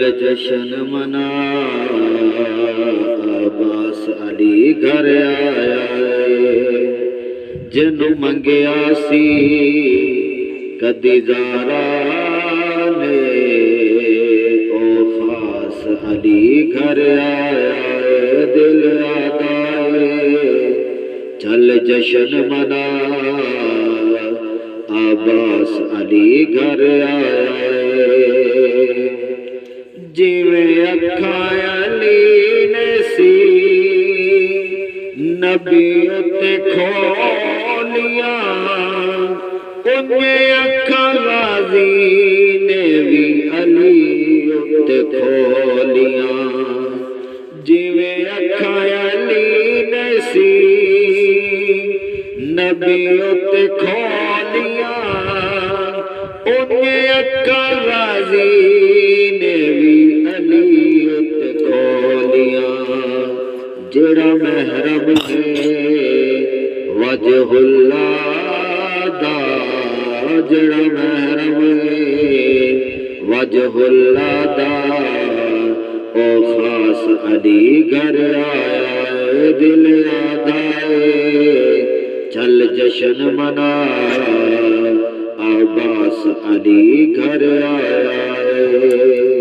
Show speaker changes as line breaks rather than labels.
जश्न मना अब्बास अली घर आया जिन्हों मंगया सी कदी ज़ारा ने ओ खास अली घर आया दिल आदाए चल जश्न मना अब्बास अली घर आया जिवें अखां अली ने सी नबी उत्ते खोलिया उन्हें अखां गाज़ी ने भी अली उत्ते खोलिया जिवें अखां अली ने सी नबी उत्ते खोलिया उन्हें अखां गाज़ी ने भी अली उत्ते खोलिया जेड़ा महरम है वजहुल्लाह दा जेड़ा महरम है वजहुल्लाह दा ओ खास अली घर आया दिल आदाए चल जश्न मना अब्बास अली घर आया